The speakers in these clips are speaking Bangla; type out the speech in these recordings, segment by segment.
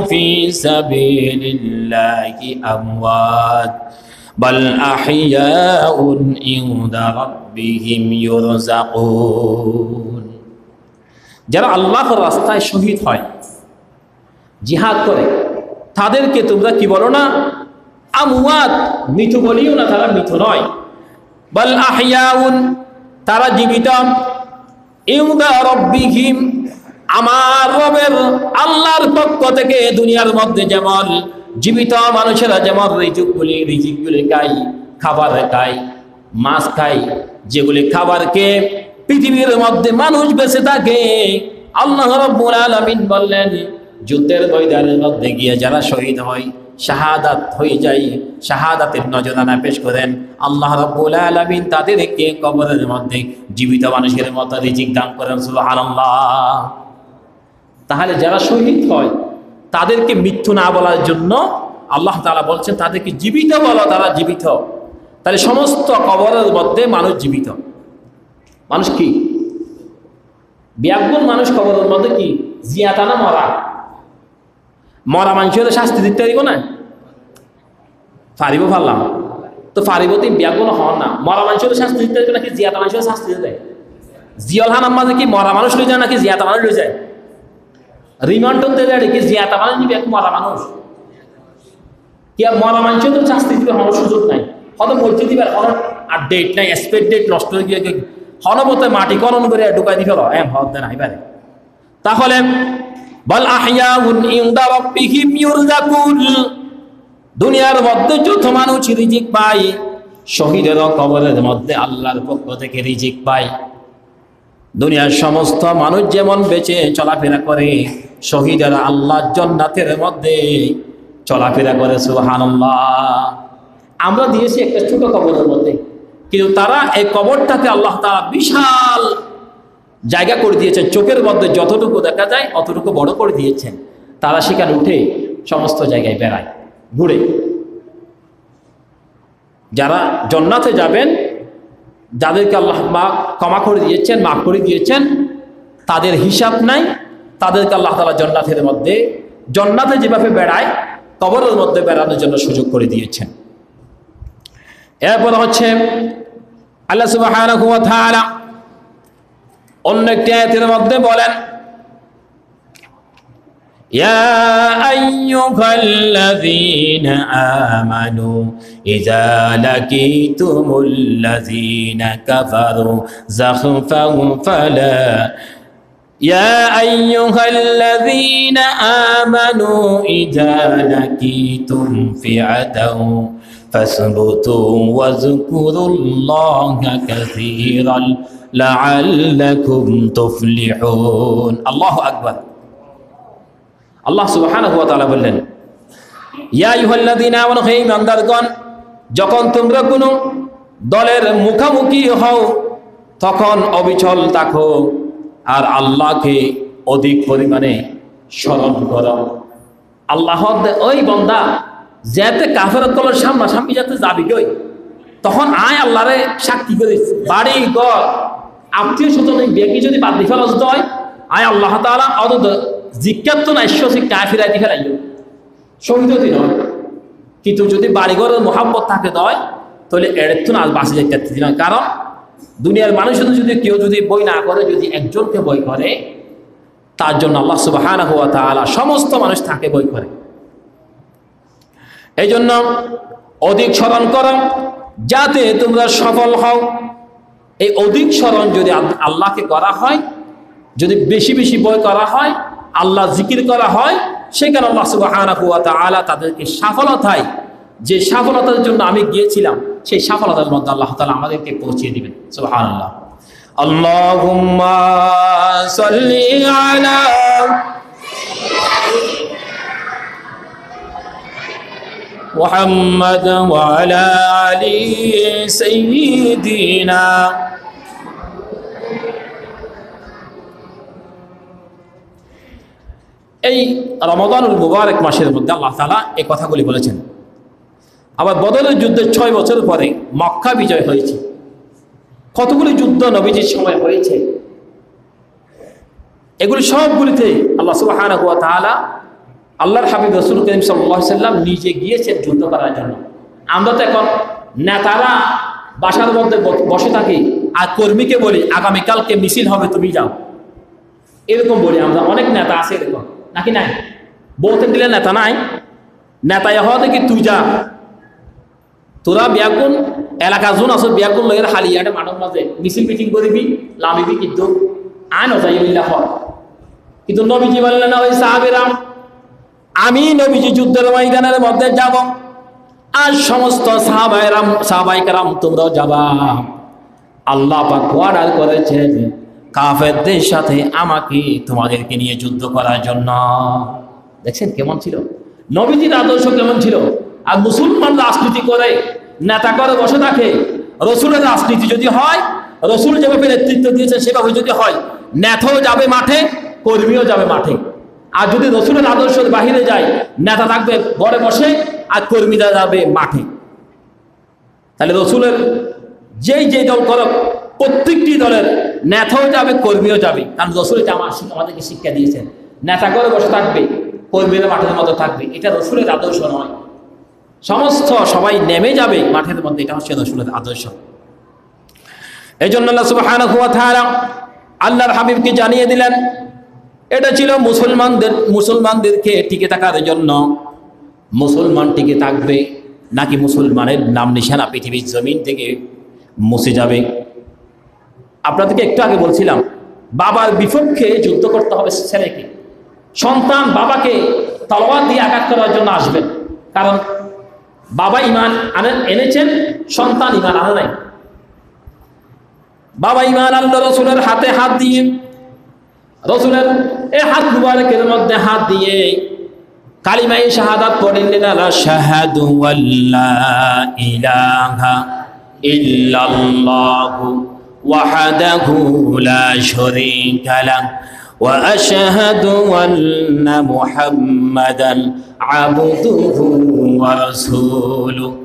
في سبيل الله أموات بل أحياء عند ربهم يرزقون যারা আল্লাহর রাস্তায় শহীদ হয় জিহাদ করে তাদেরকে তোমরা কি বলো না আমওয়াত মৃত বলিও না তারা মৃত নয় বাল আহইয়াউন তারা জীবিত ইনদা রাব্বিহিম আমার রবের আল্লাহর পক্ষ থেকে দুনিয়ার মধ্যে যেমন জীবিত মানুষেরা যেমন রিজিকগুলি খায় খাবার খায় মাছ খায় যেগুলি খাবারকে পৃথিবীর মধ্যে মানুষ বেঁচে থাকে আল্লাহ রাব্বুল আলামিন বললেন যুদ্ধের ময়দানের মধ্যে গিয়ে যারা শহীদ হয় শাহাদাত হয়ে যায় শাহাদাতের নজরানা পেশ করেন আল্লাহ রাব্বুল আলামিন তাদেরকে কবরের মধ্যে জীবিত মানুষের মতো রিজিক দান করেন সুবহানাল্লাহ। তাহলে যারা শহীদ হয় তাদেরকে মৃত্যু না বলার জন্য আল্লাহ তাআলা বলছেন তাদেরকে জীবিত বলো তারা জীবিত। তাহলে সমস্ত কবরের মধ্যে মানুষ জীবিত মানুষ কি ব্যাগুন মানুষ কবরের মধ্যে কি জিয়াতা না মরা মরা মানুষের শাস্তি দিতে পারিব না পারিব পারলাম তো পারিব তো ব্যাগুন হন না মরা মানুষের শাস্তি দিতে পারবে নাকি জিয়াতা মানুষের শাস্তি দিতে দেয় জিয়ল হানাম মাঝে কি মরা মানুষ লই যায় নাকি জিয়াতা মানুষ লই যায় রিমান্ডন দেয় কি জিয়াতা মানুষ নিবে এক মরা মানুষ কি মরা মানুষের তো শাস্তি দিতে হওয়ার সুযোগ নাই হয়তো বলতে দিবে আর ডেট নাই এক্সপেক্ট ডেট নষ্ট হয়ে গিয়ে হনবতে মাটি করণ করে ঢুকাই দি ফেলো হতে নাই পারে তাহলে বল আহইয়াউন ইনদা রাব্বিহিম ইউরজাকুন দুনিয়ার মধ্যে যত মানুষ রিজিক পায় শহীদের কবরের মধ্যে আল্লাহর পক্ষ থেকে রিজিক পায় দুনিয়ার সমস্ত মানুষ যেমন বেঁচে চলাফেরা করে শহীদেরা আল্লাহর জান্নাতের মধ্যে চলাফেরা করে সুবহানাল্লাহ। আমরা দিয়েছি একটা ছোট কবরের মধ্যে কিন্তু তারা এই কবরটাকে আল্লাহ তাআলা বিশাল জায়গা করে দিয়েছেন চোখের মধ্যে যতটুকু দেখা যায় অতটুকু বড় করে দিয়েছেন তারা সেখানে উঠে সমস্ত জায়গায় বেড়ায় ঘুরে যারা জান্নাতে যাবেন যাদেরকে আল্লাহ ক্ষমা করে দিয়েছেন মাফ করে দিয়েছেন তাদের হিসাব নাই তাদেরকে আল্লাহ তাআলা জান্নাতে যেভাবে বেড়ায় কবরের মধ্যে বেড়ানোর জন্য সুযোগ করে দিয়েছেন। এরপর হচ্ছে আল্লাহ সুবহানাহু ওয়া তাআলা অন্য একটি আয়াতের মধ্যে বলেন ইয়া আইয়ুহাল্লাযীনা আমানু ইযা লাকীতুমুল্লাযীনা কাফারু যাখফান ফালা يا أيها الذين آمنوا إذا لقيتم فئة فاثبتوا واذكروا الله كثيرا لعلكم تفلحون الله أكبر الله سبحانه وتعالى বললেন يا أيها الذين آمنوا হে ঈমানদারগণ যখন তোমরা কোনো দলের মুখোমুখি হও তখন অবিচল থাকো আর আল্লাহকে অধিক পরিমাণে স্মরণ করো। আল্লাহ ওই বান্দা যেতে কাফেরত করার সামনাসামনি যাতে যাবি গই তখন আয় আল্লাহরে সাক্ষী করিস বাড়ি ঘর আত্মীয় স্বজন ব্যক্তি যদি বাদ দিয়ে ফেলা হয় আয় আল্লাহ তাআলা অত জিজ্ঞাত তো না ঈশ্বর কাফিরাই দিয়ে ফেলাই শহীদ দিন হয় কিন্তু যদি বাড়িঘরের মোহাম্মত থাকে দয় তাহলে এর তো না বাঁচে যেতে না কারণ দুনিয়ার মানুষের যদি কেউ যদি বই না করে যদি একজনকে বই করে তার জন্য আল্লাহ সুবহানাহু ওয়া তাআলা সমস্ত মানুষ তাকে বই করে। এই জন্য অধিক স্মরণ করো যাতে তোমরা সফল হও। এই অধিক স্মরণ যদি আল্লাহকে করা হয় যদি বেশি বেশি বই করা হয় আল্লাহ জিকির করা হয় সেখানে আল্লাহ সুবহানাহু ওয়া তাআলা তাদেরকে সফলতায় যে সফলতার জন্য আমি গিয়েছিলাম সেই সফলতার মধ্যে আল্লাহ তাআলা আমাদেরকে পৌঁছিয়ে দিবেন সুবহানাল্লাহ। আল্লাহুম্মা সাল্লি আলা মুহাম্মাদ ওয়া আলা আলি সাইয়্যিদিনা এই রমাদানুল মুবারক মাসের মধ্যে আল্লাহ তাআলা এই কথাগুলি বলেছেন। আবার বদরের যুদ্ধের 6 বছর পরে মক্কা বিজয় হয়েছে। কতগুলি যুদ্ধ নবীজির সময় হয়েছে এগুলি সবগুলিতে আল্লাহ সুবহানাহু ওয়া তাআলা আল্লাহর হাবিব রাসূল করিম সাল্লাল্লাহু আলাইহি সাল্লাম নিজে গিয়েছেন যুদ্ধ করার জন্য। আমরা তো এখন নেতারা বাসার মধ্যে বসে থাকি আর কর্মীকে বলি আগামীকালকে মিছিল হবে তুমি যাও, এরকম বলি আমরা। অনেক নেতা আছে এরকম, নাকি নাই? বলতে দিলে নেতা নাই, নেতা হওয়া দেখি তুই যা, তোরা বিয়াকুন এলাকা জোন আছো বিয়াকুন লগের হালিয়াটে মাঠের মাঝে মিছিল মিটিং করবি লামিবি, কিন্তু আয় নজাইল্লাহ হয়। কিন্তু নবীজি বললেন না, ওই সাহাবীরা আমি নবীজি যুদ্ধের ময়দানের মধ্যে যাব আর সমস্ত সাহাবায়ে-কেরাম তোমরাও যাবা। আল্লাহ পাক অর্ডার করেছেন কাফেরদের সাথে আমাকে তোমাদেরকে নিয়ে যুদ্ধ করার জন্য। দেখছেন কেমন ছিল নবীজির আদর্শ, কেমন ছিল। আর মুসলমান রাজনীতি করে নেতা করে বসে থাকে। রসুলের রাজনীতি যদি হয়, রসুল যেভাবে নেতৃত্ব দিয়েছেন সেভাবে যদি হয়, নেতাও যাবে মাঠে, কর্মীও যাবে মাঠে। আর যদি রসুলের আদর্শের বাহিরে যায়, নেতা থাকবে ঘরে বসে আর কর্মীরা যাবে মাঠে। তাহলে রসুলের যেই দল করো, প্রত্যেকটি দলের নেতাও যাবে, কর্মীও যাবে। কারণ রসুল এটা আমাদেরকে শিক্ষা দিয়েছেন, নেতা করে বসে থাকবে, কর্মীরা মাঠের মধ্যে থাকবে। এটা রসুলের আদর্শ নয়। সবাই নেমে যাবে মাঠের মধ্যে, এটা হচ্ছে রসুলের আদর্শ। এই জন্য আল্লাহ সুবহানাহু ওয়া তাআলা আল্লাহর হাবিবকে জানিয়ে দিলেন, এটা ছিল মুসলমানদেরকে টিকে থাকার জন্য। মুসলমান টিকে থাকবে নাকি মুসলমানের নাম নিশানা পৃথিবীর জমিন থেকে মুছে যাবে? আপনাদেরকে একটু আগে বলছিলাম, বাবার বিপক্ষে যুদ্ধ করতে হবে ছেলেকে। সন্তান বাবাকে তলোয়ার দিয়ে আঘাত করার জন্য আসবেন, কারণ বাবা ঈমান এনেছেন, সন্তান ঈমান আনে নাই। বাবা ঈমান আনলো রসুলের হাতে হাত দিয়ে, রসুলের এই হাত মুবারকের মধ্যে হাত দিয়ে কালিমায়ে শাহাদাত পড়লেন, আশহাদু আল্লা ইলাহা ইল্লাল্লাহু ওয়াহদাহু লা শারীকা লাহু ওয়া আশহাদু আন্না মুহাম্মাদান আবদুহু ওয়া রাসূলুহু।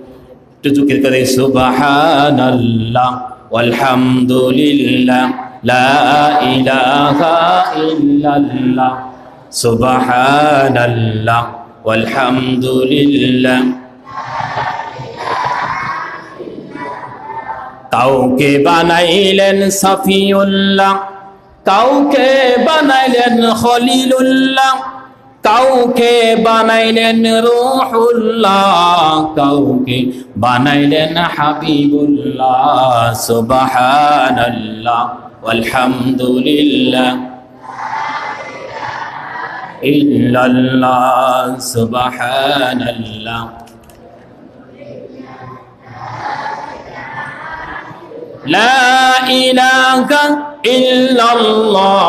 তো জিকির করে সুবহানাল্লাহ ওয়ালহামদুলিল্লাহ লা ইলাহা ইল্লাল্লাহ সুবহানাল্লাহ ওয়ালহামদুলিল্লাহ। কাউকে বানাইলেন সফিউল্লাহ, কাউকে বানাইলেন খলিলুল্লাহ, কাউকে বানাইলেন রূহুল্লাহ, কাউকে বানাইলেন হাবিবুল্লাহ। সুবহানাল্লাহ ওয়ালহামদুলিল্লাহ ইল্লাল্লাহ সুবহানাল্লাহ লা ইলাহা ইল্লাল্লাহ।